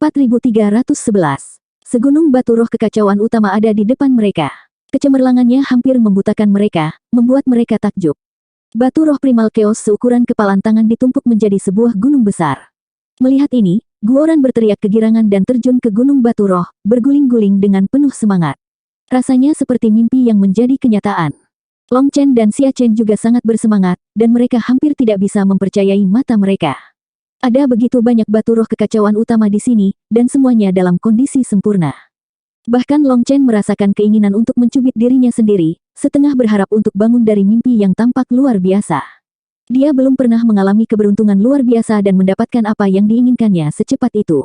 4311. Segunung batu roh kekacauan utama ada di depan mereka. Kecemerlangannya hampir membutakan mereka, membuat mereka takjub. Batu roh primal chaos seukuran kepalan tangan ditumpuk menjadi sebuah gunung besar. Melihat ini, Guoran berteriak kegirangan dan terjun ke gunung batu roh, berguling-guling dengan penuh semangat. Rasanya seperti mimpi yang menjadi kenyataan. Long Chen dan Xia Chen juga sangat bersemangat, dan mereka hampir tidak bisa mempercayai mata mereka. Ada begitu banyak batu roh kekacauan utama di sini, dan semuanya dalam kondisi sempurna. Bahkan Long Chen merasakan keinginan untuk mencubit dirinya sendiri, setengah berharap untuk bangun dari mimpi yang tampak luar biasa. Dia belum pernah mengalami keberuntungan luar biasa dan mendapatkan apa yang diinginkannya secepat itu.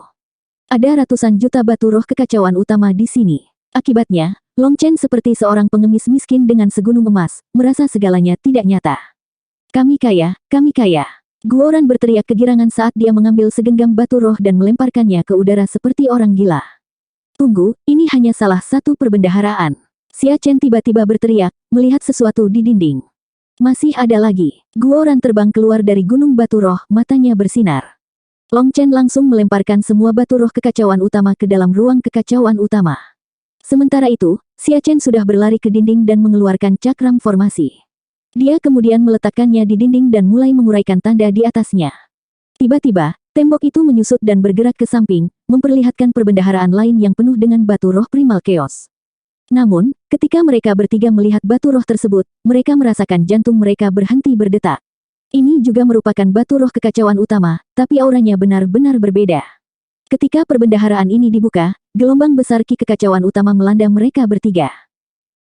Ada ratusan juta batu roh kekacauan utama di sini. Akibatnya, Long Chen seperti seorang pengemis miskin dengan segunung emas, merasa segalanya tidak nyata. Kami kaya, kami kaya. Guoran berteriak kegirangan saat dia mengambil segenggam batu roh dan melemparkannya ke udara seperti orang gila. Tunggu, ini hanya salah satu perbendaharaan. Xia Chen tiba-tiba berteriak, melihat sesuatu di dinding. Masih ada lagi. Guoran terbang keluar dari gunung batu roh, matanya bersinar. Long Chen langsung melemparkan semua batu roh kekacauan utama ke dalam ruang kekacauan utama. Sementara itu, Xia Chen sudah berlari ke dinding dan mengeluarkan cakram formasi. Dia kemudian meletakkannya di dinding dan mulai menguraikan tanda di atasnya. Tiba-tiba, tembok itu menyusut dan bergerak ke samping, memperlihatkan perbendaharaan lain yang penuh dengan batu roh primal chaos. Namun, ketika mereka bertiga melihat batu roh tersebut, mereka merasakan jantung mereka berhenti berdetak. Ini juga merupakan batu roh kekacauan utama, tapi auranya benar-benar berbeda. Ketika perbendaharaan ini dibuka, gelombang besar ki kekacauan utama melanda mereka bertiga.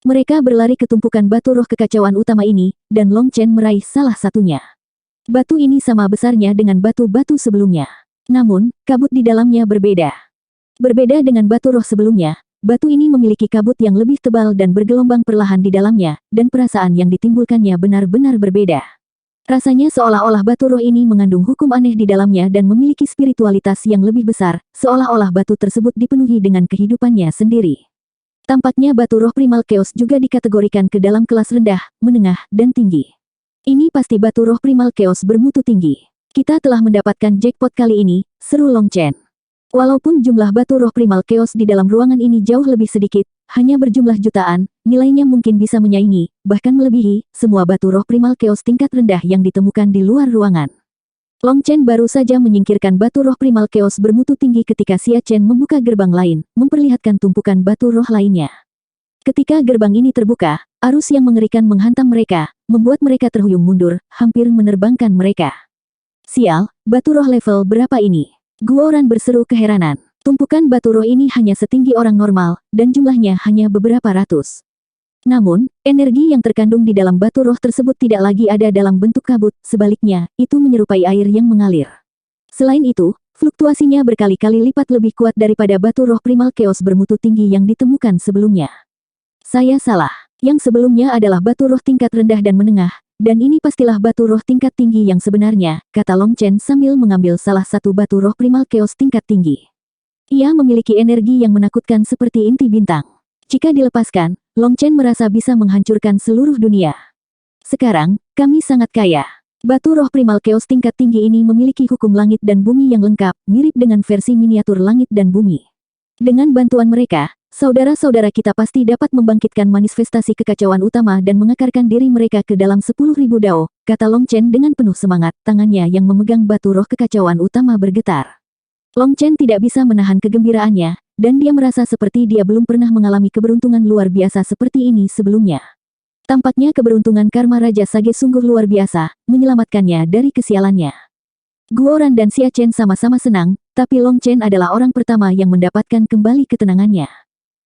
Mereka berlari ke tumpukan batu roh kekacauan utama ini, dan Long Chen meraih salah satunya. Batu ini sama besarnya dengan batu-batu sebelumnya. Namun, kabut di dalamnya berbeda. Berbeda dengan batu roh sebelumnya, batu ini memiliki kabut yang lebih tebal dan bergelombang perlahan di dalamnya, dan perasaan yang ditimbulkannya benar-benar berbeda. Rasanya seolah-olah batu roh ini mengandung hukum aneh di dalamnya dan memiliki spiritualitas yang lebih besar, seolah-olah batu tersebut dipenuhi dengan kehidupannya sendiri. Tampaknya batu roh primal chaos juga dikategorikan ke dalam kelas rendah, menengah, dan tinggi. Ini pasti batu roh primal chaos bermutu tinggi. Kita telah mendapatkan jackpot kali ini, seru Long Chen. Walaupun jumlah batu roh primal chaos di dalam ruangan ini jauh lebih sedikit, hanya berjumlah jutaan, nilainya mungkin bisa menyaingi, bahkan melebihi, semua batu roh primal chaos tingkat rendah yang ditemukan di luar ruangan. Long Chen baru saja menyingkirkan batu roh primal chaos bermutu tinggi ketika Xia Chen membuka gerbang lain, memperlihatkan tumpukan batu roh lainnya. Ketika gerbang ini terbuka, arus yang mengerikan menghantam mereka, membuat mereka terhuyung mundur, hampir menerbangkan mereka. Sial, batu roh level berapa ini? Guoran berseru keheranan. Tumpukan batu roh ini hanya setinggi orang normal, dan jumlahnya hanya beberapa ratus. Namun, energi yang terkandung di dalam batu roh tersebut tidak lagi ada dalam bentuk kabut, sebaliknya, itu menyerupai air yang mengalir. Selain itu, fluktuasinya berkali-kali lipat lebih kuat daripada batu roh primal chaos bermutu tinggi yang ditemukan sebelumnya. Saya salah. Yang sebelumnya adalah batu roh tingkat rendah dan menengah, dan ini pastilah batu roh tingkat tinggi yang sebenarnya, kata Long Chen sambil mengambil salah satu batu roh primal chaos tingkat tinggi. Ia memiliki energi yang menakutkan seperti inti bintang. Jika dilepaskan, Long Chen merasa bisa menghancurkan seluruh dunia. Sekarang, kami sangat kaya. Batu roh primal chaos tingkat tinggi ini memiliki hukum langit dan bumi yang lengkap, mirip dengan versi miniatur langit dan bumi. Dengan bantuan mereka, saudara-saudara kita pasti dapat membangkitkan manifestasi kekacauan utama dan mengekarkan diri mereka ke dalam 10.000 dao, kata Long Chen dengan penuh semangat, tangannya yang memegang batu roh kekacauan utama bergetar. Long Chen tidak bisa menahan kegembiraannya, dan dia merasa seperti dia belum pernah mengalami keberuntungan luar biasa seperti ini sebelumnya. Tampaknya keberuntungan karma Raja Sage sungguh luar biasa, menyelamatkannya dari kesialannya. Guoran dan Xia Chen sama-sama senang, tapi Long Chen adalah orang pertama yang mendapatkan kembali ketenangannya.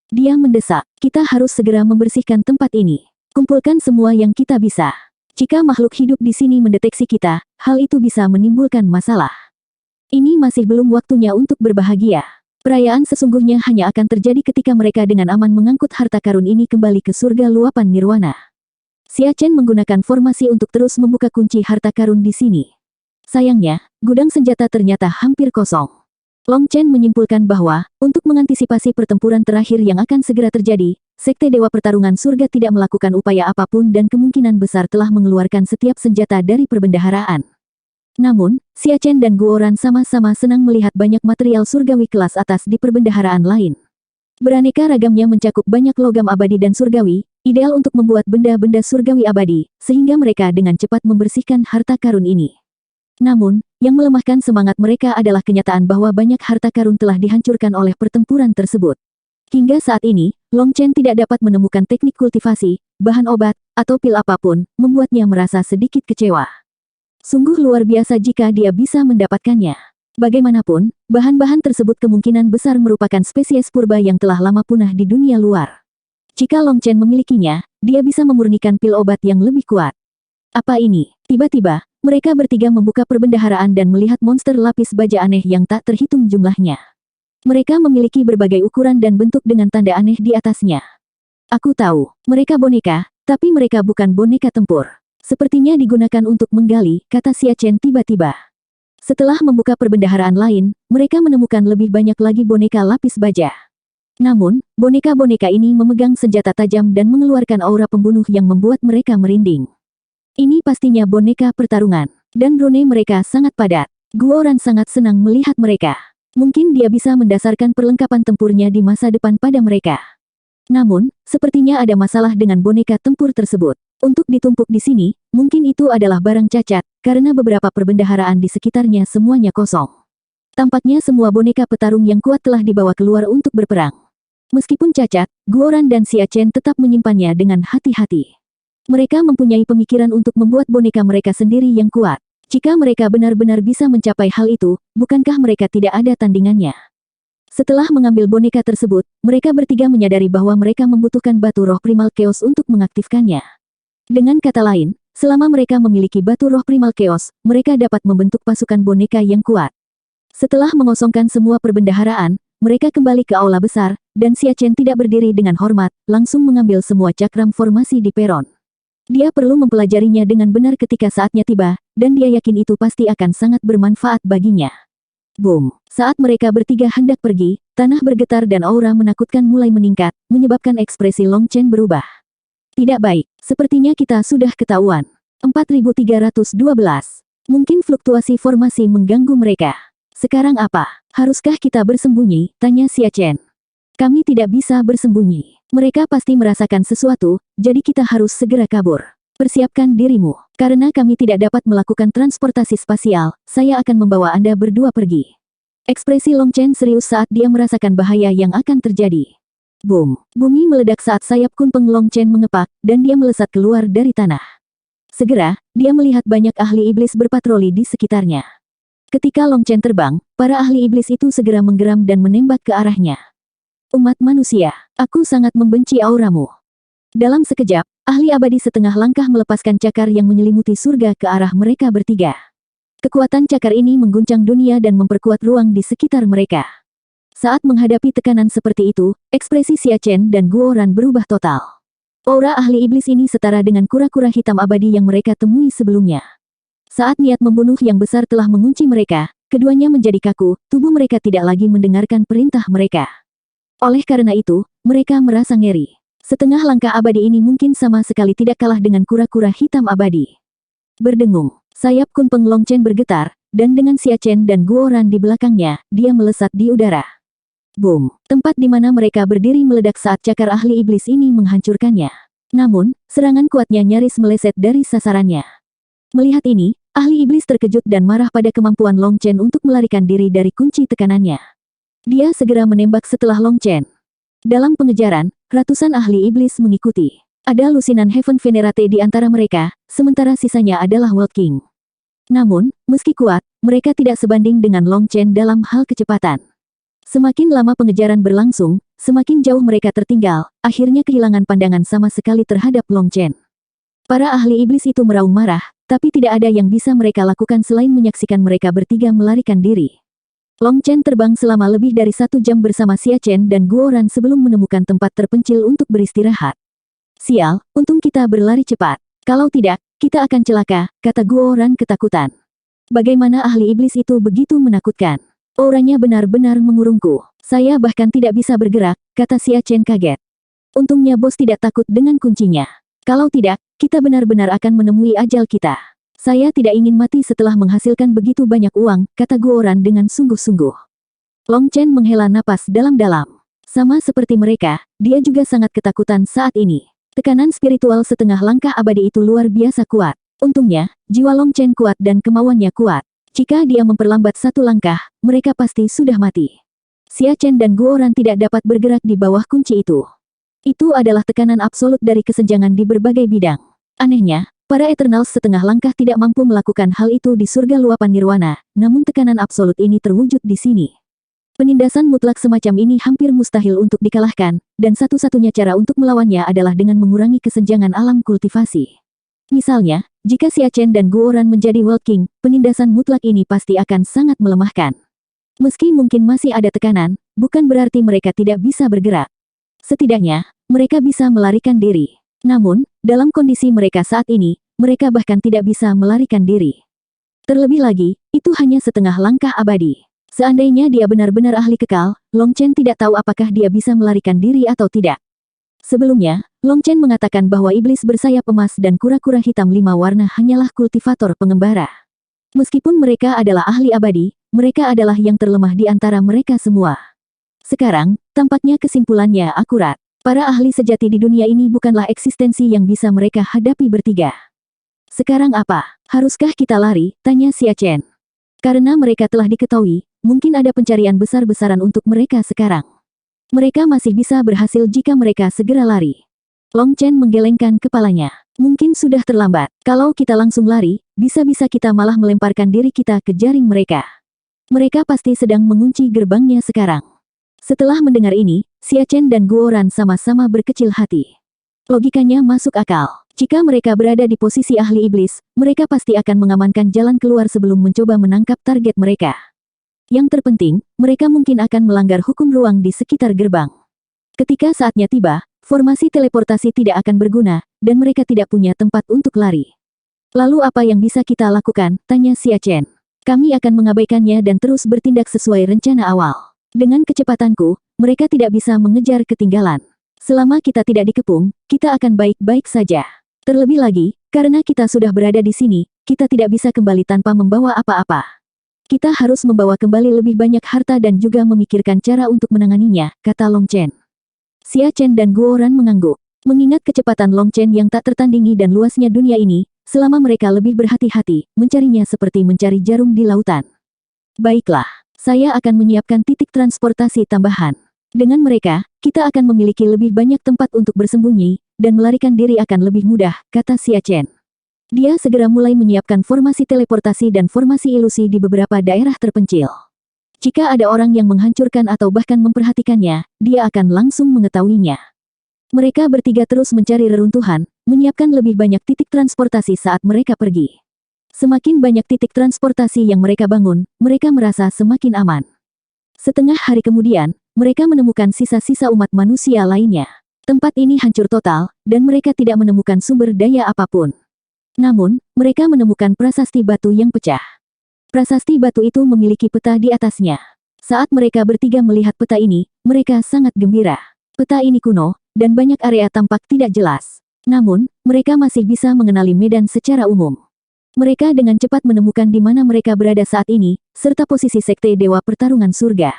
Dia mendesak, kita harus segera membersihkan tempat ini. Kumpulkan semua yang kita bisa. Jika makhluk hidup di sini mendeteksi kita, hal itu bisa menimbulkan masalah. Ini masih belum waktunya untuk berbahagia. Perayaan sesungguhnya hanya akan terjadi ketika mereka dengan aman mengangkut harta karun ini kembali ke surga luapan nirwana. Xia Chen menggunakan formasi untuk terus membuka kunci harta karun di sini. Sayangnya, gudang senjata ternyata hampir kosong. Long Chen menyimpulkan bahwa, untuk mengantisipasi pertempuran terakhir yang akan segera terjadi, Sekte Dewa Pertarungan Surga tidak melakukan upaya apapun dan kemungkinan besar telah mengeluarkan setiap senjata dari perbendaharaan. Namun, Xia Chen dan Guoran sama-sama senang melihat banyak material surgawi kelas atas di perbendaharaan lain. Beraneka ragamnya mencakup banyak logam abadi dan surgawi, ideal untuk membuat benda-benda surgawi abadi, sehingga mereka dengan cepat membersihkan harta karun ini. Namun, yang melemahkan semangat mereka adalah kenyataan bahwa banyak harta karun telah dihancurkan oleh pertempuran tersebut. Hingga saat ini, Long Chen tidak dapat menemukan teknik kultivasi, bahan obat, atau pil apapun, membuatnya merasa sedikit kecewa. Sungguh luar biasa jika dia bisa mendapatkannya. Bagaimanapun, bahan-bahan tersebut kemungkinan besar merupakan spesies purba yang telah lama punah di dunia luar. Jika Long Chen memilikinya, dia bisa memurnikan pil obat yang lebih kuat. Apa ini? Tiba-tiba, mereka bertiga membuka perbendaharaan dan melihat monster lapis baja aneh yang tak terhitung jumlahnya. Mereka memiliki berbagai ukuran dan bentuk dengan tanda aneh di atasnya. Aku tahu, mereka boneka, tapi mereka bukan boneka tempur. Sepertinya digunakan untuk menggali, kata Xia Chen tiba-tiba. Setelah membuka perbendaharaan lain, mereka menemukan lebih banyak lagi boneka lapis baja. Namun, boneka-boneka ini memegang senjata tajam dan mengeluarkan aura pembunuh yang membuat mereka merinding. Ini pastinya boneka pertarungan, dan rune mereka sangat padat. Guoran sangat senang melihat mereka. Mungkin dia bisa mendasarkan perlengkapan tempurnya di masa depan pada mereka. Namun, sepertinya ada masalah dengan boneka tempur tersebut. Untuk ditumpuk di sini, mungkin itu adalah barang cacat, karena beberapa perbendaharaan di sekitarnya semuanya kosong. Tampaknya semua boneka petarung yang kuat telah dibawa keluar untuk berperang. Meskipun cacat, Guoran dan Xia Chen tetap menyimpannya dengan hati-hati. Mereka mempunyai pemikiran untuk membuat boneka mereka sendiri yang kuat. Jika mereka benar-benar bisa mencapai hal itu, bukankah mereka tidak ada tandingannya? Setelah mengambil boneka tersebut, mereka bertiga menyadari bahwa mereka membutuhkan batu roh primal chaos untuk mengaktifkannya. Dengan kata lain, selama mereka memiliki batu roh primal chaos, mereka dapat membentuk pasukan boneka yang kuat. Setelah mengosongkan semua perbendaharaan, mereka kembali ke aula besar, dan Xia Chen tidak berdiri dengan hormat, langsung mengambil semua cakram formasi di peron. Dia perlu mempelajarinya dengan benar ketika saatnya tiba, dan dia yakin itu pasti akan sangat bermanfaat baginya. Boom! Saat mereka bertiga hendak pergi, tanah bergetar dan aura menakutkan mulai meningkat, menyebabkan ekspresi Long Chen berubah. Tidak baik, sepertinya kita sudah ketahuan. 4312. Mungkin fluktuasi formasi mengganggu mereka. Sekarang apa? Haruskah kita bersembunyi? Tanya Xia Chen. Kami tidak bisa bersembunyi. Mereka pasti merasakan sesuatu, jadi kita harus segera kabur. Persiapkan dirimu. Karena kami tidak dapat melakukan transportasi spasial, saya akan membawa Anda berdua pergi. Ekspresi Long Chen serius saat dia merasakan bahaya yang akan terjadi. Boom! Bumi meledak saat sayap kunpeng Long Chen mengepak, dan dia melesat keluar dari tanah. Segera, dia melihat banyak ahli iblis berpatroli di sekitarnya. Ketika Long Chen terbang, para ahli iblis itu segera menggeram dan menembak ke arahnya. Umat manusia, aku sangat membenci auramu. Dalam sekejap, ahli abadi setengah langkah melepaskan cakar yang menyelimuti surga ke arah mereka bertiga. Kekuatan cakar ini mengguncang dunia dan memperkuat ruang di sekitar mereka. Saat menghadapi tekanan seperti itu, ekspresi Xia Chen dan Guoran berubah total. Aura ahli iblis ini setara dengan kura-kura hitam abadi yang mereka temui sebelumnya. Saat niat membunuh yang besar telah mengunci mereka, keduanya menjadi kaku, tubuh mereka tidak lagi mendengarkan perintah mereka. Oleh karena itu, mereka merasa ngeri. Setengah langkah abadi ini mungkin sama sekali tidak kalah dengan kura-kura hitam abadi. Berdengung, sayap kunpeng Long Chen bergetar, dan dengan Xia Chen dan Guoran di belakangnya, dia melesat di udara. Boom! Tempat di mana mereka berdiri meledak saat cakar ahli iblis ini menghancurkannya. Namun, serangan kuatnya nyaris meleset dari sasarannya. Melihat ini, ahli iblis terkejut dan marah pada kemampuan Long Chen untuk melarikan diri dari kunci tekanannya. Dia segera menembak setelah Long Chen. Dalam pengejaran, ratusan ahli iblis mengikuti. Ada lusinan Heaven Venerate di antara mereka, sementara sisanya adalah World King. Namun, meski kuat, mereka tidak sebanding dengan Long Chen dalam hal kecepatan. Semakin lama pengejaran berlangsung, semakin jauh mereka tertinggal, akhirnya kehilangan pandangan sama sekali terhadap Long Chen. Para ahli iblis itu meraung marah, tapi tidak ada yang bisa mereka lakukan selain menyaksikan mereka bertiga melarikan diri. Long Chen terbang selama lebih dari 1 jam bersama Xia Chen dan Guoran sebelum menemukan tempat terpencil untuk beristirahat. Sial, untung kita berlari cepat. Kalau tidak, kita akan celaka, kata Guoran ketakutan. Bagaimana ahli iblis itu begitu menakutkan? Auranya benar-benar mengurungku. Saya bahkan tidak bisa bergerak, kata Xia Chen kaget. Untungnya bos tidak takut dengan kuncinya. Kalau tidak, kita benar-benar akan menemui ajal kita. Saya tidak ingin mati setelah menghasilkan begitu banyak uang, kata Guoran dengan sungguh-sungguh. Long Chen menghela napas dalam-dalam. Sama seperti mereka, dia juga sangat ketakutan saat ini. Tekanan spiritual setengah langkah abadi itu luar biasa kuat. Untungnya, jiwa Long Chen kuat dan kemauannya kuat. Jika dia memperlambat satu langkah, mereka pasti sudah mati. Xia Chen dan Guoran tidak dapat bergerak di bawah kunci itu. Itu adalah tekanan absolut dari kesenjangan di berbagai bidang. Anehnya, para Eternals setengah langkah tidak mampu melakukan hal itu di surga luapan nirwana, namun tekanan absolut ini terwujud di sini. Penindasan mutlak semacam ini hampir mustahil untuk dikalahkan, dan satu-satunya cara untuk melawannya adalah dengan mengurangi kesenjangan alam kultivasi. Misalnya, jika Xia Chen dan Guoran menjadi World King, penindasan mutlak ini pasti akan sangat melemahkan. Meski mungkin masih ada tekanan, bukan berarti mereka tidak bisa bergerak. Setidaknya, mereka bisa melarikan diri. Namun, dalam kondisi mereka saat ini, mereka bahkan tidak bisa melarikan diri. Terlebih lagi, itu hanya setengah langkah abadi. Seandainya dia benar-benar ahli kekal, Long Chen tidak tahu apakah dia bisa melarikan diri atau tidak. Sebelumnya, Long Chen mengatakan bahwa iblis bersayap emas dan kura-kura hitam 5 warna hanyalah kultivator pengembara. Meskipun mereka adalah ahli abadi, mereka adalah yang terlemah di antara mereka semua. Sekarang, tampaknya kesimpulannya akurat. Para ahli sejati di dunia ini bukanlah eksistensi yang bisa mereka hadapi bertiga. Sekarang apa? Haruskah kita lari? Tanya Xia Chen. Karena mereka telah diketahui, mungkin ada pencarian besar-besaran untuk mereka sekarang. Mereka masih bisa berhasil jika mereka segera lari. Long Chen menggelengkan kepalanya. Mungkin sudah terlambat. Kalau kita langsung lari, bisa-bisa kita malah melemparkan diri kita ke jaring mereka. Mereka pasti sedang mengunci gerbangnya sekarang. Setelah mendengar ini, Xia Chen dan Guoran sama-sama berkecil hati. Logikanya masuk akal. Jika mereka berada di posisi ahli iblis, mereka pasti akan mengamankan jalan keluar sebelum mencoba menangkap target mereka. Yang terpenting, mereka mungkin akan melanggar hukum ruang di sekitar gerbang. Ketika saatnya tiba, formasi teleportasi tidak akan berguna, dan mereka tidak punya tempat untuk lari. Lalu apa yang bisa kita lakukan? Tanya Xia Chen. Kami akan mengabaikannya dan terus bertindak sesuai rencana awal. Dengan kecepatanku, mereka tidak bisa mengejar ketinggalan. Selama kita tidak dikepung, kita akan baik-baik saja. Terlebih lagi, karena kita sudah berada di sini, kita tidak bisa kembali tanpa membawa apa-apa. Kita harus membawa kembali lebih banyak harta dan juga memikirkan cara untuk menanganinya, kata Long Chen. Xia Chen dan Guoran mengangguk. Mengingat kecepatan Long Chen yang tak tertandingi dan luasnya dunia ini, selama mereka lebih berhati-hati, mencarinya seperti mencari jarum di lautan. Baiklah. Saya akan menyiapkan titik transportasi tambahan. Dengan mereka, kita akan memiliki lebih banyak tempat untuk bersembunyi, dan melarikan diri akan lebih mudah, kata Xia Chen. Dia segera mulai menyiapkan formasi teleportasi dan formasi ilusi di beberapa daerah terpencil. Jika ada orang yang menghancurkan atau bahkan memperhatikannya, dia akan langsung mengetahuinya. Mereka bertiga terus mencari reruntuhan, menyiapkan lebih banyak titik transportasi saat mereka pergi. Semakin banyak titik transportasi yang mereka bangun, mereka merasa semakin aman. Setengah hari kemudian, mereka menemukan sisa-sisa umat manusia lainnya. Tempat ini hancur total, dan mereka tidak menemukan sumber daya apapun. Namun, mereka menemukan prasasti batu yang pecah. Prasasti batu itu memiliki peta di atasnya. Saat mereka bertiga melihat peta ini, mereka sangat gembira. Peta ini kuno, dan banyak area tampak tidak jelas. Namun, mereka masih bisa mengenali medan secara umum. Mereka dengan cepat menemukan di mana mereka berada saat ini, serta posisi Sekte Dewa Pertarungan Surga.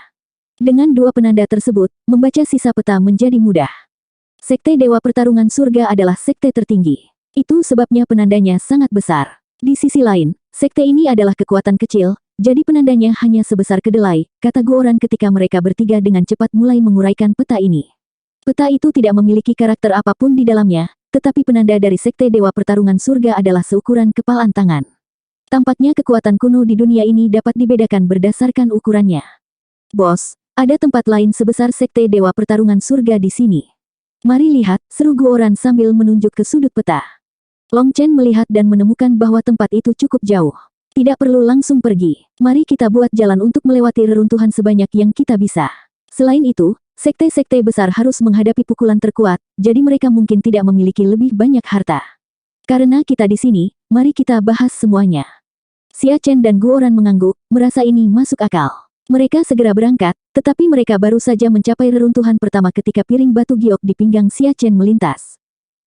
Dengan dua penanda tersebut, membaca sisa peta menjadi mudah. Sekte Dewa Pertarungan Surga adalah sekte tertinggi. Itu sebabnya penandanya sangat besar. Di sisi lain, sekte ini adalah kekuatan kecil, jadi penandanya hanya sebesar kedelai, kata Guoran ketika mereka bertiga dengan cepat mulai menguraikan peta ini. Peta itu tidak memiliki karakter apapun di dalamnya, tetapi penanda dari Sekte Dewa Pertarungan Surga adalah seukuran kepalan tangan. Tampaknya kekuatan kuno di dunia ini dapat dibedakan berdasarkan ukurannya. Bos, ada tempat lain sebesar Sekte Dewa Pertarungan Surga di sini. Mari lihat, seru Guoran sambil menunjuk ke sudut peta. Long Chen melihat dan menemukan bahwa tempat itu cukup jauh. Tidak perlu langsung pergi. Mari kita buat jalan untuk melewati reruntuhan sebanyak yang kita bisa. Selain itu, sekte-sekte besar harus menghadapi pukulan terkuat, jadi mereka mungkin tidak memiliki lebih banyak harta. Karena kita di sini, mari kita bahas semuanya. Xia Chen dan Guoran mengangguk, merasa ini masuk akal. Mereka segera berangkat, tetapi mereka baru saja mencapai reruntuhan pertama ketika piring batu giok di pinggang Xia Chen melintas.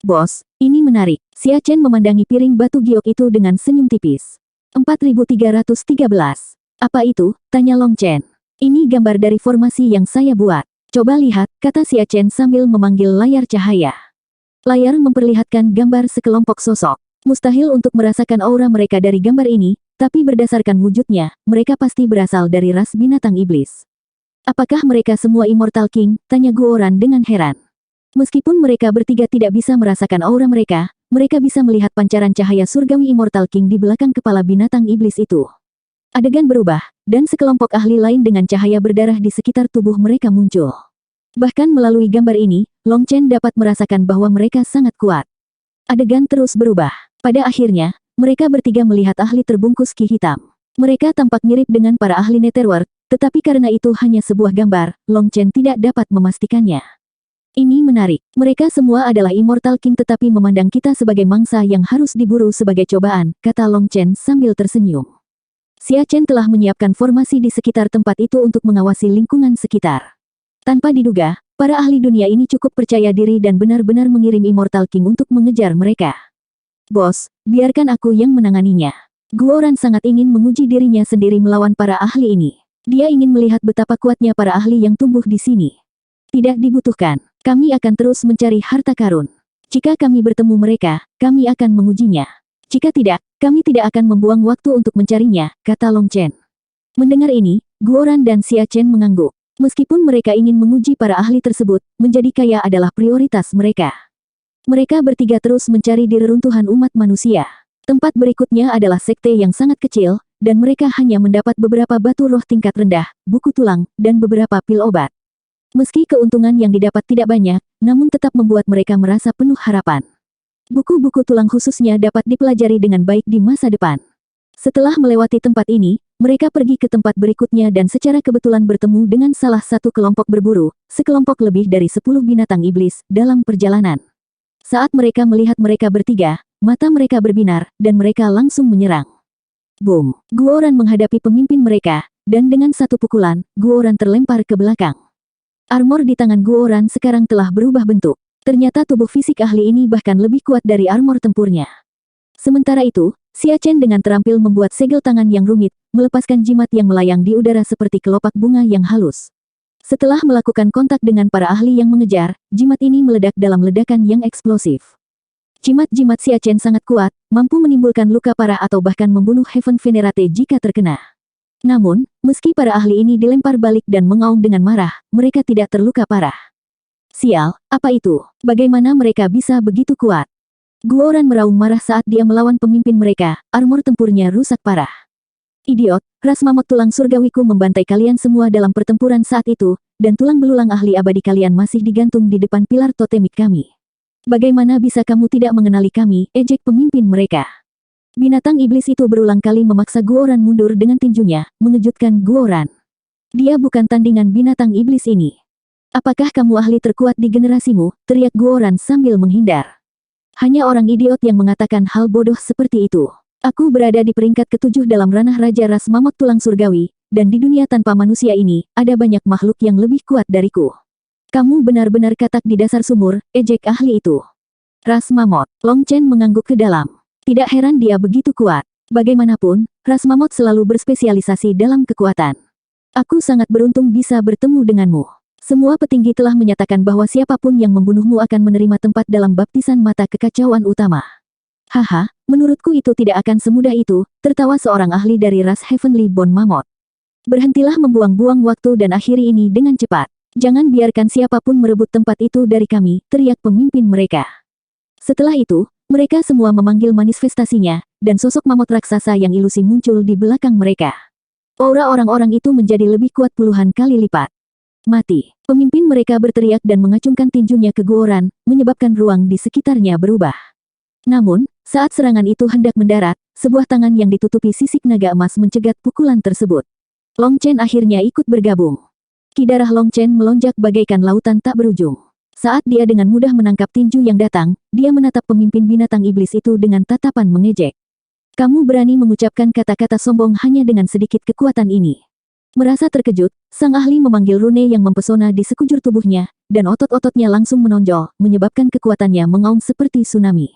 Bos, ini menarik. Xia Chen memandangi piring batu giok itu dengan senyum tipis. 4313. Apa itu? Tanya Long Chen. Ini gambar dari formasi yang saya buat. Coba lihat, kata Xia Chen sambil memanggil layar cahaya. Layar memperlihatkan gambar sekelompok sosok. Mustahil untuk merasakan aura mereka dari gambar ini, tapi berdasarkan wujudnya, mereka pasti berasal dari ras binatang iblis. Apakah mereka semua Immortal King? Tanya Guoran dengan heran. Meskipun mereka bertiga tidak bisa merasakan aura mereka bisa melihat pancaran cahaya surgawi Immortal King di belakang kepala binatang iblis itu. Adegan berubah, dan sekelompok ahli lain dengan cahaya berdarah di sekitar tubuh mereka muncul. Bahkan melalui gambar ini, Long Chen dapat merasakan bahwa mereka sangat kuat. Adegan terus berubah. Pada akhirnya, mereka bertiga melihat ahli terbungkus ki hitam. Mereka tampak mirip dengan para ahli Netherworld, tetapi karena itu hanya sebuah gambar, Long Chen tidak dapat memastikannya. Ini menarik. Mereka semua adalah Immortal King tetapi memandang kita sebagai mangsa yang harus diburu sebagai cobaan, kata Long Chen sambil tersenyum. Xia Chen telah menyiapkan formasi di sekitar tempat itu untuk mengawasi lingkungan sekitar. Tanpa diduga, para ahli dunia ini cukup percaya diri dan benar-benar mengirim Immortal King untuk mengejar mereka. Bos, biarkan aku yang menanganinya. Guoran sangat ingin menguji dirinya sendiri melawan para ahli ini. Dia ingin melihat betapa kuatnya para ahli yang tumbuh di sini. Tidak dibutuhkan. Kami akan terus mencari harta karun. Jika kami bertemu mereka, kami akan mengujinya. Jika tidak, kami tidak akan membuang waktu untuk mencarinya, kata Long Chen. Mendengar ini, Guoran dan Xia Chen mengangguk. Meskipun mereka ingin menguji para ahli tersebut, menjadi kaya adalah prioritas mereka. Mereka bertiga terus mencari di reruntuhan umat manusia. Tempat berikutnya adalah sekte yang sangat kecil, dan mereka hanya mendapat beberapa batu roh tingkat rendah, buku tulang, dan beberapa pil obat. Meski keuntungan yang didapat tidak banyak, namun tetap membuat mereka merasa penuh harapan. Buku-buku tulang khususnya dapat dipelajari dengan baik di masa depan. Setelah melewati tempat ini, mereka pergi ke tempat berikutnya dan secara kebetulan bertemu dengan salah satu kelompok berburu, sekelompok lebih dari 10 binatang iblis, dalam perjalanan. Saat mereka melihat mereka bertiga, mata mereka berbinar, dan mereka langsung menyerang. Boom! Guoran menghadapi pemimpin mereka, dan dengan satu pukulan, Guoran terlempar ke belakang. Armor di tangan Guoran sekarang telah berubah bentuk. Ternyata tubuh fisik ahli ini bahkan lebih kuat dari armor tempurnya. Sementara itu, Xia Chen dengan terampil membuat segel tangan yang rumit, melepaskan jimat yang melayang di udara seperti kelopak bunga yang halus. Setelah melakukan kontak dengan para ahli yang mengejar, jimat ini meledak dalam ledakan yang eksplosif. Jimat-jimat Xia Chen sangat kuat, mampu menimbulkan luka parah atau bahkan membunuh Heaven Venerate jika terkena. Namun, meski para ahli ini dilempar balik dan mengaum dengan marah, mereka tidak terluka parah. Sial, apa itu? Bagaimana mereka bisa begitu kuat? Guoran meraung marah saat dia melawan pemimpin mereka, armor tempurnya rusak parah. Idiot, ras mamut tulang surgawiku membantai kalian semua dalam pertempuran saat itu, dan tulang belulang ahli abadi kalian masih digantung di depan pilar totemik kami. Bagaimana bisa kamu tidak mengenali kami, ejek pemimpin mereka? Binatang iblis itu berulang kali memaksa Guoran mundur dengan tinjunya, mengejutkan Guoran. Dia bukan tandingan binatang iblis ini. Apakah kamu ahli terkuat di generasimu? Teriak Guoran sambil menghindar. Hanya orang idiot yang mengatakan hal bodoh seperti itu. Aku berada di peringkat ke-7 dalam ranah Raja Ras Mamut Tulang Surgawi, dan di dunia tanpa manusia ini, ada banyak makhluk yang lebih kuat dariku. Kamu benar-benar katak di dasar sumur, ejek ahli itu. Ras Mamut, Long Chen mengangguk ke dalam. Tidak heran dia begitu kuat. Bagaimanapun, ras mamut selalu berspesialisasi dalam kekuatan. Aku sangat beruntung bisa bertemu denganmu. Semua petinggi telah menyatakan bahwa siapapun yang membunuhmu akan menerima tempat dalam baptisan mata kekacauan utama. Haha, menurutku itu tidak akan semudah itu, tertawa seorang ahli dari ras Heavenly Bone Mammoth. Berhentilah membuang-buang waktu dan akhiri ini dengan cepat. Jangan biarkan siapapun merebut tempat itu dari kami, teriak pemimpin mereka. Setelah itu, mereka semua memanggil manifestasinya, dan sosok mamut raksasa yang ilusi muncul di belakang mereka. Aura orang-orang itu menjadi lebih kuat puluhan kali lipat. Mati. Pemimpin mereka berteriak dan mengacungkan tinjunya ke Guoran, menyebabkan ruang di sekitarnya berubah. Namun, saat serangan itu hendak mendarat, sebuah tangan yang ditutupi sisik naga emas mencegat pukulan tersebut. Long Chen akhirnya ikut bergabung. Ki darah Long Chen melonjak bagaikan lautan tak berujung. Saat dia dengan mudah menangkap tinju yang datang, dia menatap pemimpin binatang iblis itu dengan tatapan mengejek. Kamu berani mengucapkan kata-kata sombong hanya dengan sedikit kekuatan ini. Merasa terkejut, sang ahli memanggil rune yang mempesona di sekujur tubuhnya, dan otot-ototnya langsung menonjol, menyebabkan kekuatannya mengaum seperti tsunami.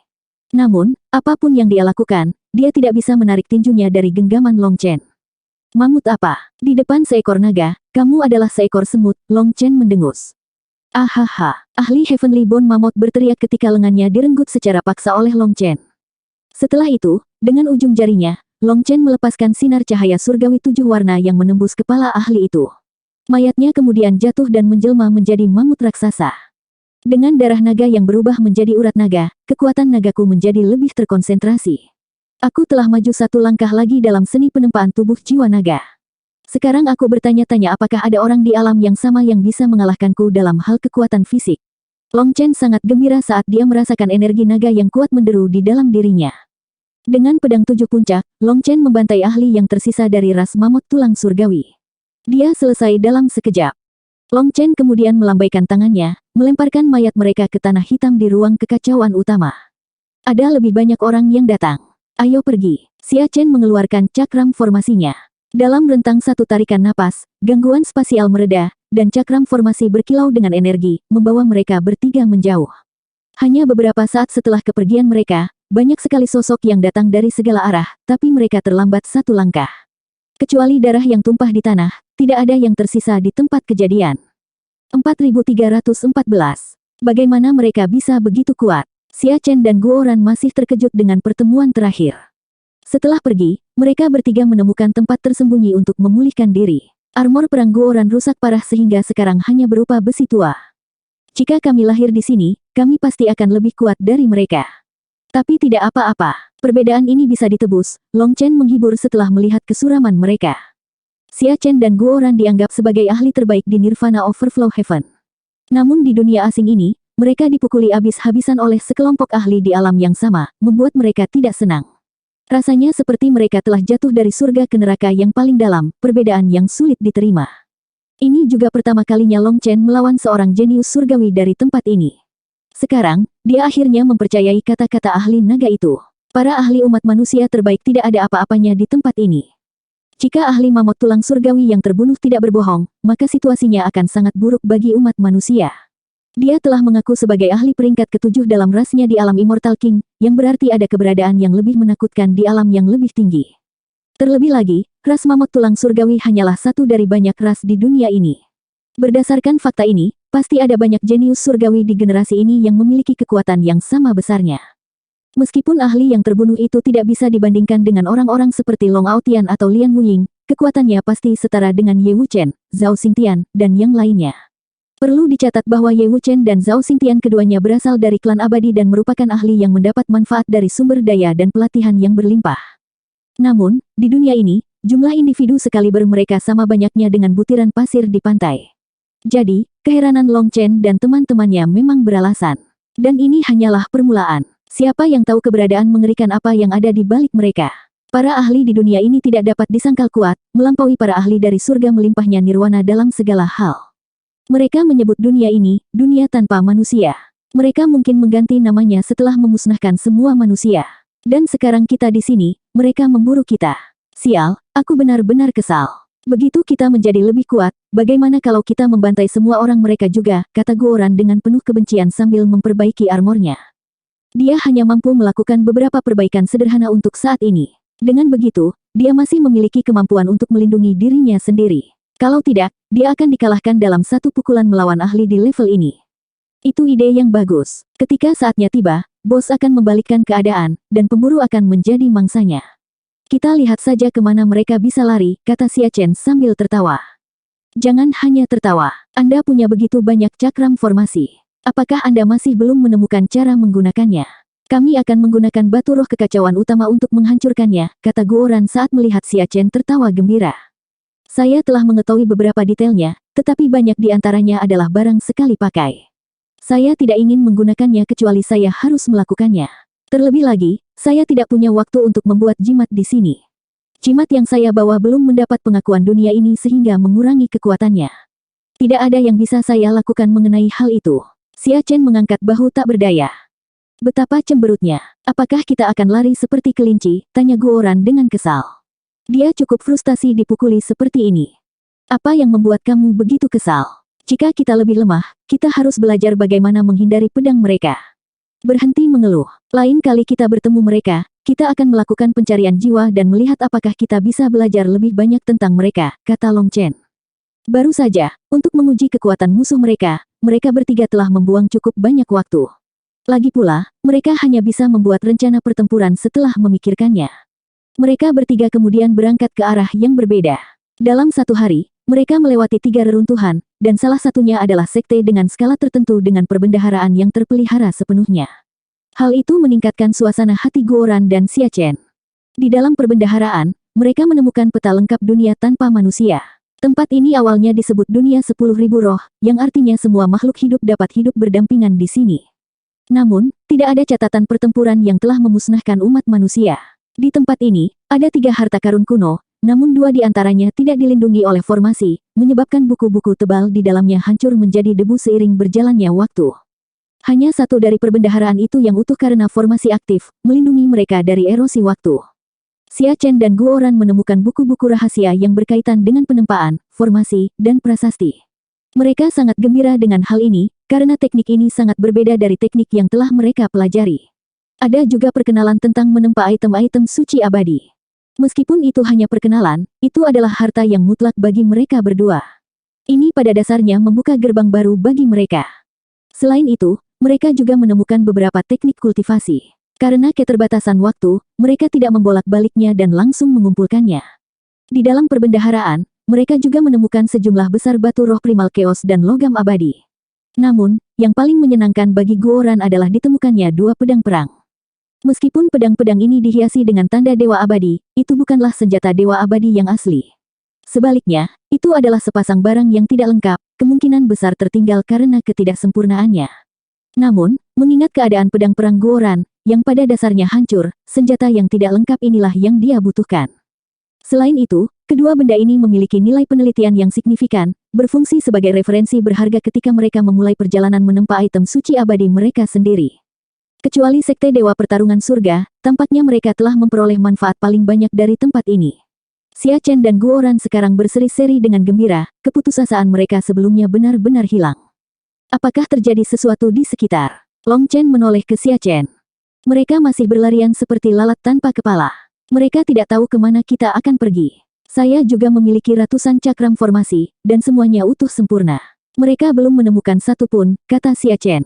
Namun, apapun yang dia lakukan, dia tidak bisa menarik tinjunya dari genggaman Long Chen. Mamut apa? Di depan seekor naga, kamu adalah seekor semut, Long Chen mendengus. Ahaha, ahli Heavenly Bone Mammoth berteriak ketika lengannya direnggut secara paksa oleh Long Chen. Setelah itu, dengan ujung jarinya, Long Chen melepaskan sinar cahaya surgawi 7 warna yang menembus kepala ahli itu. Mayatnya kemudian jatuh dan menjelma menjadi mamut raksasa. Dengan darah naga yang berubah menjadi urat naga, kekuatan nagaku menjadi lebih terkonsentrasi. Aku telah maju satu langkah lagi dalam seni penempaan tubuh jiwa naga. Sekarang aku bertanya-tanya apakah ada orang di alam yang sama yang bisa mengalahkanku dalam hal kekuatan fisik. Long Chen sangat gembira saat dia merasakan energi naga yang kuat menderu di dalam dirinya. Dengan pedang 7 puncak, Long Chen membantai ahli yang tersisa dari ras mamut tulang surgawi. Dia selesai dalam sekejap. Long Chen kemudian melambaikan tangannya, melemparkan mayat mereka ke tanah hitam di ruang kekacauan utama. Ada lebih banyak orang yang datang. Ayo pergi. Xia Chen mengeluarkan cakram formasinya. Dalam rentang satu tarikan napas, gangguan spasial mereda, dan cakram formasi berkilau dengan energi, membawa mereka bertiga menjauh. Hanya beberapa saat setelah kepergian mereka, banyak sekali sosok yang datang dari segala arah, tapi mereka terlambat satu langkah. Kecuali darah yang tumpah di tanah, tidak ada yang tersisa di tempat kejadian. 4314. Bagaimana mereka bisa begitu kuat? Xia Chen dan Guoran masih terkejut dengan pertemuan terakhir. Setelah pergi, mereka bertiga menemukan tempat tersembunyi untuk memulihkan diri. Armor perang Guoran rusak parah sehingga sekarang hanya berupa besi tua. Jika kami lahir di sini, kami pasti akan lebih kuat dari mereka. Tapi tidak apa-apa, perbedaan ini bisa ditebus, Long Chen menghibur setelah melihat kesuraman mereka. Xia Chen dan Guoran dianggap sebagai ahli terbaik di Nirvana Overflow Heaven. Namun di dunia asing ini, mereka dipukuli habis-habisan oleh sekelompok ahli di alam yang sama, membuat mereka tidak senang. Rasanya seperti mereka telah jatuh dari surga ke neraka yang paling dalam, perbedaan yang sulit diterima. Ini juga pertama kalinya Long Chen melawan seorang jenius surgawi dari tempat ini. Sekarang, dia akhirnya mempercayai kata-kata ahli naga itu. Para ahli umat manusia terbaik tidak ada apa-apanya di tempat ini. Jika ahli mamut tulang surgawi yang terbunuh tidak berbohong, maka situasinya akan sangat buruk bagi umat manusia. Dia telah mengaku sebagai ahli peringkat ke-7 dalam rasnya di alam Immortal King, yang berarti ada keberadaan yang lebih menakutkan di alam yang lebih tinggi. Terlebih lagi, ras mamut tulang surgawi hanyalah satu dari banyak ras di dunia ini. Berdasarkan fakta ini, pasti ada banyak jenius surgawi di generasi ini yang memiliki kekuatan yang sama besarnya. Meskipun ahli yang terbunuh itu tidak bisa dibandingkan dengan orang-orang seperti Long Aotian atau Lian Wuying, kekuatannya pasti setara dengan Ye Wuchen, Zhao Xingtian, dan yang lainnya. Perlu dicatat bahwa Ye Wuchen dan Zhao Xingtian keduanya berasal dari klan abadi dan merupakan ahli yang mendapat manfaat dari sumber daya dan pelatihan yang berlimpah. Namun, di dunia ini, jumlah individu sekaliber mereka sama banyaknya dengan butiran pasir di pantai. Jadi, keheranan Long Chen dan teman-temannya memang beralasan. Dan ini hanyalah permulaan. Siapa yang tahu keberadaan mengerikan apa yang ada di balik mereka? Para ahli di dunia ini tidak dapat disangkal kuat, melampaui para ahli dari surga melimpahnya nirwana dalam segala hal. Mereka menyebut dunia ini, dunia tanpa manusia. Mereka mungkin mengganti namanya setelah memusnahkan semua manusia. Dan sekarang kita di sini, mereka memburu kita. Sial, aku benar-benar kesal. Begitu kita menjadi lebih kuat, bagaimana kalau kita membantai semua orang mereka juga, kata Guoran dengan penuh kebencian sambil memperbaiki armornya. Dia hanya mampu melakukan beberapa perbaikan sederhana untuk saat ini. Dengan begitu, dia masih memiliki kemampuan untuk melindungi dirinya sendiri. Kalau tidak, dia akan dikalahkan dalam satu pukulan melawan ahli di level ini. Itu ide yang bagus. Ketika saatnya tiba, bos akan membalikkan keadaan, dan pemburu akan menjadi mangsanya. Kita lihat saja kemana mereka bisa lari, kata Xia Chen sambil tertawa. Jangan hanya tertawa. Anda punya begitu banyak cakram formasi. Apakah Anda masih belum menemukan cara menggunakannya? Kami akan menggunakan batu roh kekacauan utama untuk menghancurkannya, kata Guoran saat melihat Xia Chen tertawa gembira. Saya telah mengetahui beberapa detailnya, tetapi banyak di antaranya adalah barang sekali pakai. Saya tidak ingin menggunakannya kecuali saya harus melakukannya. Terlebih lagi, saya tidak punya waktu untuk membuat jimat di sini. Jimat yang saya bawa belum mendapat pengakuan dunia ini sehingga mengurangi kekuatannya. Tidak ada yang bisa saya lakukan mengenai hal itu. Xia Chen mengangkat bahu tak berdaya. Betapa cemberutnya. Apakah kita akan lari seperti kelinci? Tanya Guoran dengan kesal. Dia cukup frustasi dipukuli seperti ini. Apa yang membuat kamu begitu kesal? Jika kita lebih lemah, kita harus belajar bagaimana menghindari pedang mereka. Berhenti mengeluh. Lain kali kita bertemu mereka, kita akan melakukan pencarian jiwa dan melihat apakah kita bisa belajar lebih banyak tentang mereka, kata Long Chen. Baru saja, untuk menguji kekuatan musuh mereka bertiga telah membuang cukup banyak waktu. Lagi pula, mereka hanya bisa membuat rencana pertempuran setelah memikirkannya. Mereka bertiga kemudian berangkat ke arah yang berbeda. Dalam satu hari, mereka melewati 3 reruntuhan, dan salah satunya adalah sekte dengan skala tertentu dengan perbendaharaan yang terpelihara sepenuhnya. Hal itu meningkatkan suasana hati Guoran dan Xia Chen. Di dalam perbendaharaan, mereka menemukan peta lengkap dunia tanpa manusia. Tempat ini awalnya disebut dunia 10.000 roh, yang artinya semua makhluk hidup dapat hidup berdampingan di sini. Namun, tidak ada catatan pertempuran yang telah memusnahkan umat manusia. Di tempat ini, ada 3 harta karun kuno, namun 2 di antaranya tidak dilindungi oleh formasi, menyebabkan buku-buku tebal di dalamnya hancur menjadi debu seiring berjalannya waktu. Hanya satu dari perbendaharaan itu yang utuh karena formasi aktif, melindungi mereka dari erosi waktu. Xia Chen dan Guoran menemukan buku-buku rahasia yang berkaitan dengan penempaan, formasi, dan prasasti. Mereka sangat gembira dengan hal ini, karena teknik ini sangat berbeda dari teknik yang telah mereka pelajari. Ada juga perkenalan tentang menempa item-item suci abadi. Meskipun itu hanya perkenalan, itu adalah harta yang mutlak bagi mereka berdua. Ini pada dasarnya membuka gerbang baru bagi mereka. Selain itu, mereka juga menemukan beberapa teknik kultivasi. Karena keterbatasan waktu, mereka tidak membolak-baliknya dan langsung mengumpulkannya. Di dalam perbendaharaan, mereka juga menemukan sejumlah besar batu roh primal chaos dan logam abadi. Namun, yang paling menyenangkan bagi Guoran adalah ditemukannya 2 pedang perang. Meskipun pedang-pedang ini dihiasi dengan tanda dewa abadi, itu bukanlah senjata dewa abadi yang asli. Sebaliknya, itu adalah sepasang barang yang tidak lengkap, kemungkinan besar tertinggal karena ketidaksempurnaannya. Namun, mengingat keadaan pedang perang Guoran, yang pada dasarnya hancur, senjata yang tidak lengkap inilah yang dia butuhkan. Selain itu, kedua benda ini memiliki nilai penelitian yang signifikan, berfungsi sebagai referensi berharga ketika mereka memulai perjalanan menempa item suci abadi mereka sendiri. Kecuali Sekte Dewa Pertarungan Surga, tampaknya mereka telah memperoleh manfaat paling banyak dari tempat ini. Xia Chen dan Guoran sekarang berseri-seri dengan gembira, keputusasaan mereka sebelumnya benar-benar hilang. Apakah terjadi sesuatu di sekitar? Long Chen menoleh ke Xia Chen. Mereka masih berlarian seperti lalat tanpa kepala. Mereka tidak tahu kemana kita akan pergi. Saya juga memiliki ratusan cakram formasi, dan semuanya utuh sempurna. Mereka belum menemukan satu pun, kata Xia Chen.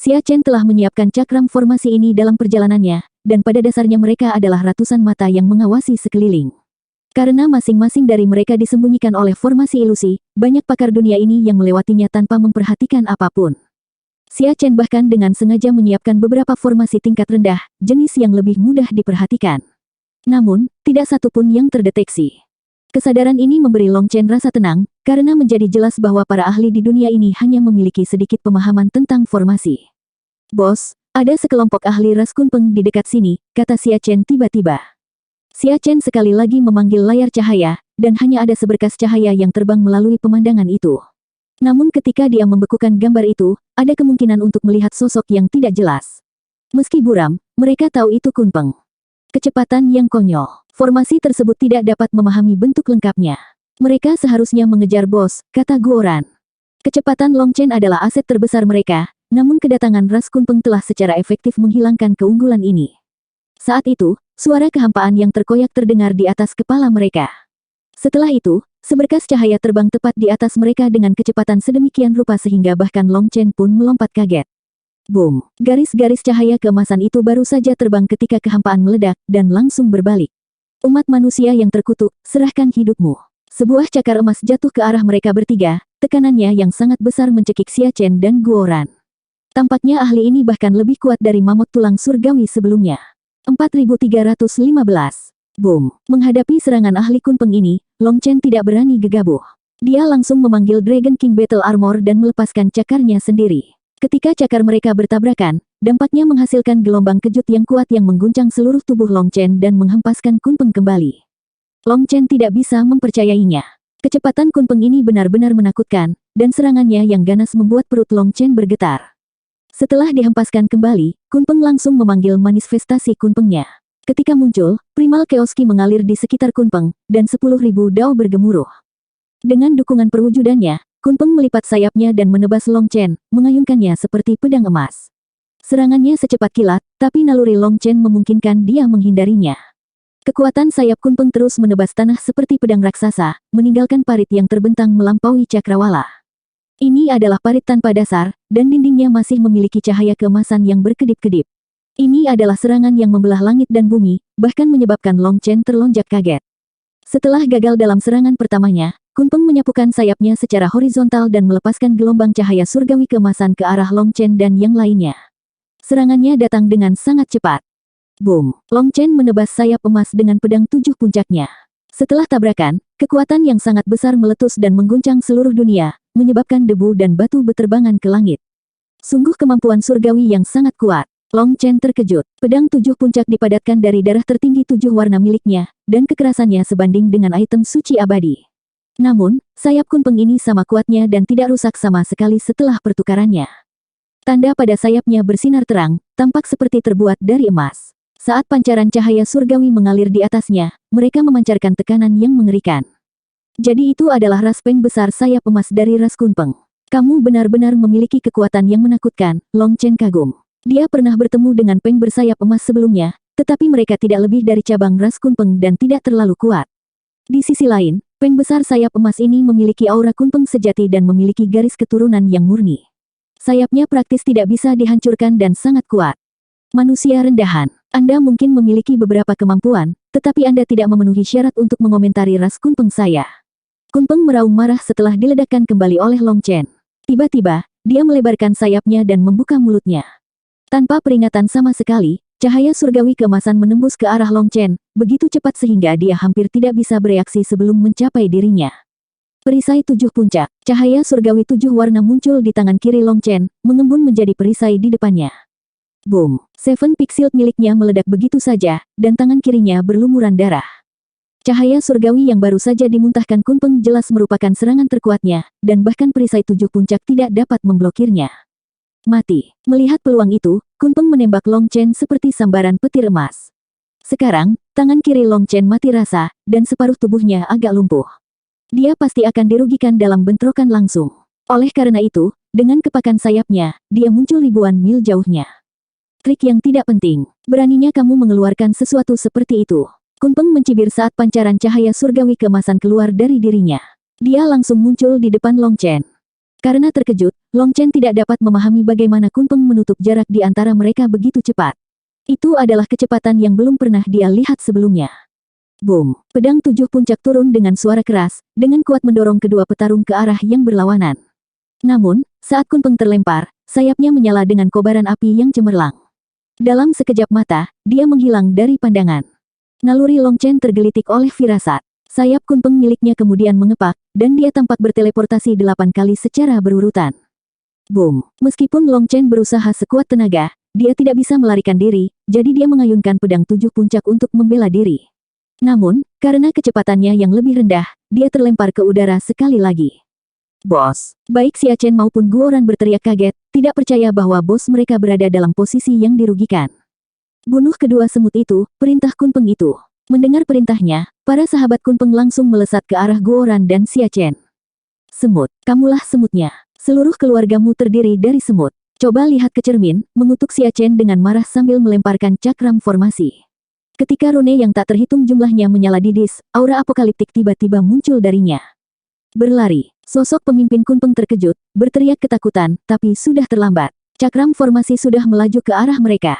Xia Chen telah menyiapkan cakram formasi ini dalam perjalanannya, dan pada dasarnya mereka adalah ratusan mata yang mengawasi sekeliling. Karena masing-masing dari mereka disembunyikan oleh formasi ilusi, banyak pakar dunia ini yang melewatinya tanpa memperhatikan apapun. Xia Chen bahkan dengan sengaja menyiapkan beberapa formasi tingkat rendah, jenis yang lebih mudah diperhatikan. Namun, tidak satu pun yang terdeteksi. Kesadaran ini memberi Long Chen rasa tenang, karena menjadi jelas bahwa para ahli di dunia ini hanya memiliki sedikit pemahaman tentang formasi. Bos, ada sekelompok ahli ras Kunpeng di dekat sini, kata Xia Chen tiba-tiba. Xia Chen sekali lagi memanggil layar cahaya, dan hanya ada seberkas cahaya yang terbang melalui pemandangan itu. Namun ketika dia membekukan gambar itu, ada kemungkinan untuk melihat sosok yang tidak jelas. Meski buram, mereka tahu itu Kunpeng. Kecepatan yang konyol. Formasi tersebut tidak dapat memahami bentuk lengkapnya. Mereka seharusnya mengejar bos, kata Guoran. Kecepatan Long Chen adalah aset terbesar mereka, namun kedatangan ras Kunpeng telah secara efektif menghilangkan keunggulan ini. Saat itu, suara kehampaan yang terkoyak terdengar di atas kepala mereka. Setelah itu, seberkas cahaya terbang tepat di atas mereka dengan kecepatan sedemikian rupa sehingga bahkan Long Chen pun melompat kaget. Boom! Garis-garis cahaya keemasan itu baru saja terbang ketika kehampaan meledak, dan langsung berbalik. Umat manusia yang terkutuk, serahkan hidupmu. Sebuah cakar emas jatuh ke arah mereka bertiga, tekanannya yang sangat besar mencekik Xia Chen dan Guoran. Tampaknya ahli ini bahkan lebih kuat dari mamut tulang surgawi sebelumnya. 4315. Boom! Menghadapi serangan ahli Kunpeng ini, Long Chen tidak berani gegabah. Dia langsung memanggil Dragon King Battle Armor dan melepaskan cakarnya sendiri. Ketika cakar mereka bertabrakan, dampaknya menghasilkan gelombang kejut yang kuat yang mengguncang seluruh tubuh Long Chen dan menghempaskan Kunpeng kembali. Long Chen tidak bisa mempercayainya. Kecepatan Kunpeng ini benar-benar menakutkan, dan serangannya yang ganas membuat perut Long Chen bergetar. Setelah dihempaskan kembali, Kunpeng langsung memanggil manifestasi Kunpengnya. Ketika muncul, primal chaos ki mengalir di sekitar Kunpeng, dan 10.000 dao bergemuruh. Dengan dukungan perwujudannya, Kunpeng melipat sayapnya dan menebas Long Chen, mengayunkannya seperti pedang emas. Serangannya secepat kilat, tapi naluri Long Chen memungkinkan dia menghindarinya. Kekuatan sayap Kunpeng terus menebas tanah seperti pedang raksasa, meninggalkan parit yang terbentang melampaui cakrawala. Ini adalah parit tanpa dasar, dan dindingnya masih memiliki cahaya keemasan yang berkedip-kedip. Ini adalah serangan yang membelah langit dan bumi, bahkan menyebabkan Long Chen terlonjak kaget. Setelah gagal dalam serangan pertamanya, Kunpeng menyapukan sayapnya secara horizontal dan melepaskan gelombang cahaya surgawi keemasan ke arah Long Chen dan yang lainnya. Serangannya datang dengan sangat cepat. Boom! Long Chen menebas sayap emas dengan pedang 7 puncaknya. Setelah tabrakan, kekuatan yang sangat besar meletus dan mengguncang seluruh dunia, menyebabkan debu dan batu beterbangan ke langit. Sungguh kemampuan surgawi yang sangat kuat. Long Chen terkejut. Pedang 7 puncak dipadatkan dari darah tertinggi 7 warna miliknya, dan kekerasannya sebanding dengan item suci abadi. Namun, sayap Kunpeng ini sama kuatnya dan tidak rusak sama sekali setelah pertukarannya. Tanda pada sayapnya bersinar terang, tampak seperti terbuat dari emas. Saat pancaran cahaya surgawi mengalir di atasnya, mereka memancarkan tekanan yang mengerikan. Jadi itu adalah ras peng besar sayap emas dari ras Kunpeng. Kamu benar-benar memiliki kekuatan yang menakutkan, Long Chen kagum. Dia pernah bertemu dengan peng bersayap emas sebelumnya, tetapi mereka tidak lebih dari cabang ras Kunpeng dan tidak terlalu kuat. Di sisi lain, peng besar sayap emas ini memiliki aura Kunpeng sejati dan memiliki garis keturunan yang murni. Sayapnya praktis tidak bisa dihancurkan dan sangat kuat. Manusia rendahan, Anda mungkin memiliki beberapa kemampuan, tetapi Anda tidak memenuhi syarat untuk mengomentari ras Kunpeng saya. Kunpeng meraung marah setelah diledakkan kembali oleh Long Chen. Tiba-tiba, dia melebarkan sayapnya dan membuka mulutnya. Tanpa peringatan sama sekali, cahaya surgawi keemasan menembus ke arah Long Chen, begitu cepat sehingga dia hampir tidak bisa bereaksi sebelum mencapai dirinya. Perisai 7 puncak, cahaya surgawi 7 warna muncul di tangan kiri Long Chen, mengembun menjadi perisai di depannya. Boom! Seven Peak Shield miliknya meledak begitu saja, dan tangan kirinya berlumuran darah. Cahaya surgawi yang baru saja dimuntahkan Kunpeng jelas merupakan serangan terkuatnya, dan bahkan perisai 7 puncak tidak dapat memblokirnya. Mati. Melihat peluang itu, Kunpeng menembak Long Chen seperti sambaran petir emas. Sekarang, tangan kiri Long Chen mati rasa, dan separuh tubuhnya agak lumpuh. Dia pasti akan dirugikan dalam bentrokan langsung. Oleh karena itu, dengan kepakan sayapnya, dia muncul ribuan mil jauhnya. Trik yang tidak penting. Beraninya kamu mengeluarkan sesuatu seperti itu. Kunpeng mencibir saat pancaran cahaya surgawi keemasan keluar dari dirinya. Dia langsung muncul di depan Long Chen. Karena terkejut, Long Chen tidak dapat memahami bagaimana Kunpeng menutup jarak di antara mereka begitu cepat. Itu adalah kecepatan yang belum pernah dia lihat sebelumnya. Boom! Pedang 7 puncak turun dengan suara keras, dengan kuat mendorong kedua petarung ke arah yang berlawanan. Namun, saat Kunpeng terlempar, sayapnya menyala dengan kobaran api yang cemerlang. Dalam sekejap mata, dia menghilang dari pandangan. Naluri Long Chen tergelitik oleh firasat. Sayap Kunpeng miliknya kemudian mengepak, dan dia tampak berteleportasi 8 kali secara berurutan. Boom! Meskipun Long Chen berusaha sekuat tenaga, dia tidak bisa melarikan diri, jadi dia mengayunkan pedang 7 puncak untuk membela diri. Namun, karena kecepatannya yang lebih rendah, dia terlempar ke udara sekali lagi. Bos! Baik Xia Chen maupun Guoran berteriak kaget, tidak percaya bahwa bos mereka berada dalam posisi yang dirugikan. Bunuh kedua semut itu, perintah Kunpeng itu. Mendengar perintahnya, para sahabat Kunpeng langsung melesat ke arah Guoran dan Xia Chen. Semut, kamulah semutnya. Seluruh keluargamu terdiri dari semut. Coba lihat ke cermin, mengutuk Xia Chen dengan marah sambil melemparkan cakram formasi. Ketika rune yang tak terhitung jumlahnya menyala didis, aura apokaliptik tiba-tiba muncul darinya. Berlari, sosok pemimpin Kunpeng terkejut, berteriak ketakutan, tapi sudah terlambat. Cakram formasi sudah melaju ke arah mereka.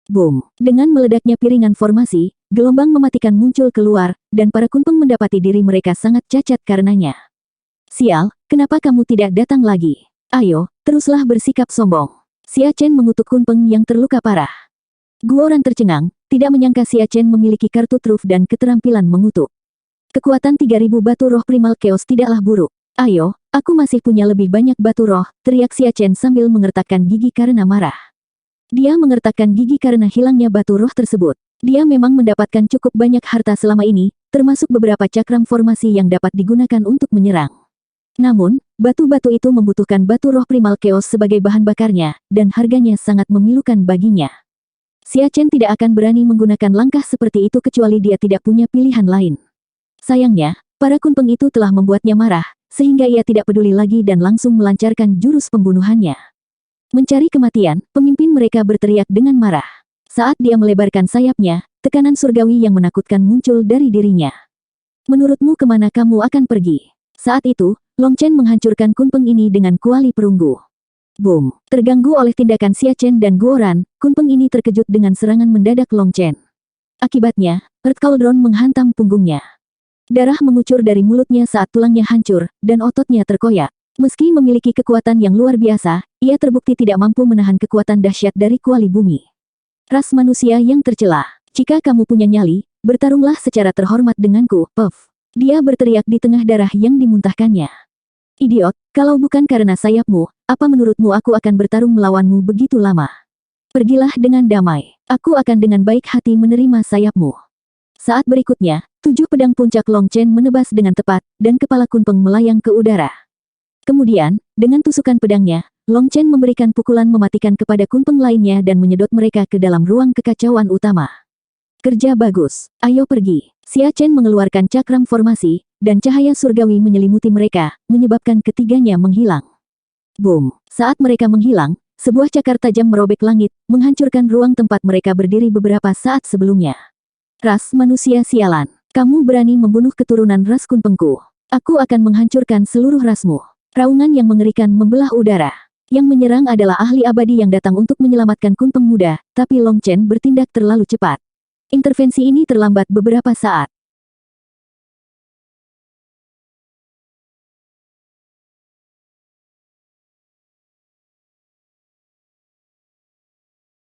Boom! Dengan meledaknya piringan formasi, gelombang mematikan muncul keluar, dan para Kunpeng mendapati diri mereka sangat cacat karenanya. Sial, kenapa kamu tidak datang lagi? Ayo, teruslah bersikap sombong. Xia Chen mengutuk Kunpeng yang terluka parah. Guoran tercengang, tidak menyangka Xia Chen memiliki kartu truf dan keterampilan mengutuk. Kekuatan 3000 batu roh primal chaos tidaklah buruk. Ayo, aku masih punya lebih banyak batu roh, teriak Xia Chen sambil mengertakkan gigi karena marah. Dia mengertakkan gigi karena hilangnya batu roh tersebut. Dia memang mendapatkan cukup banyak harta selama ini, termasuk beberapa cakram formasi yang dapat digunakan untuk menyerang. Namun, batu-batu itu membutuhkan batu roh primal chaos sebagai bahan bakarnya, dan harganya sangat memilukan baginya. Xia Chen tidak akan berani menggunakan langkah seperti itu kecuali dia tidak punya pilihan lain. Sayangnya, Para kunpeng itu telah membuatnya marah, sehingga ia tidak peduli lagi dan langsung melancarkan jurus pembunuhannya. Mencari kematian, pemimpin mereka berteriak dengan marah. Saat dia melebarkan sayapnya, tekanan surgawi yang menakutkan muncul dari dirinya. Menurutmu kemana kamu akan pergi? Saat itu, Long Chen menghancurkan kunpeng ini dengan kuali perunggu. Boom! Terganggu oleh tindakan Xia Chen dan Guoran, kunpeng ini terkejut dengan serangan mendadak Long Chen. Akibatnya, Earth Cauldron menghantam punggungnya. Darah mengucur dari mulutnya saat tulangnya hancur, dan ototnya terkoyak. Meski memiliki kekuatan yang luar biasa, ia terbukti tidak mampu menahan kekuatan dahsyat dari kuali bumi. Ras manusia yang tercela. Jika kamu punya nyali, bertarunglah secara terhormat denganku, Puff. Dia berteriak di tengah darah yang dimuntahkannya. Idiot, kalau bukan karena sayapmu, apa menurutmu aku akan bertarung melawanmu begitu lama? Pergilah dengan damai. Aku akan dengan baik hati menerima sayapmu. Saat berikutnya, 7 pedang puncak Long Chen menebas dengan tepat, dan kepala kunpeng melayang ke udara. Kemudian, dengan tusukan pedangnya, Long Chen memberikan pukulan mematikan kepada kunpeng lainnya dan menyedot mereka ke dalam ruang kekacauan utama. Kerja bagus. Ayo pergi. Xia Chen mengeluarkan cakram formasi, dan cahaya surgawi menyelimuti mereka, menyebabkan ketiganya menghilang. Boom! Saat mereka menghilang, sebuah cakar tajam merobek langit, menghancurkan ruang tempat mereka berdiri beberapa saat sebelumnya. Ras manusia sialan. Kamu berani membunuh keturunan ras kunpengku. Aku akan menghancurkan seluruh rasmu. Raungan yang mengerikan membelah udara. Yang menyerang adalah ahli abadi yang datang untuk menyelamatkan kunpeng muda, tapi Long Chen bertindak terlalu cepat. Intervensi ini terlambat beberapa saat.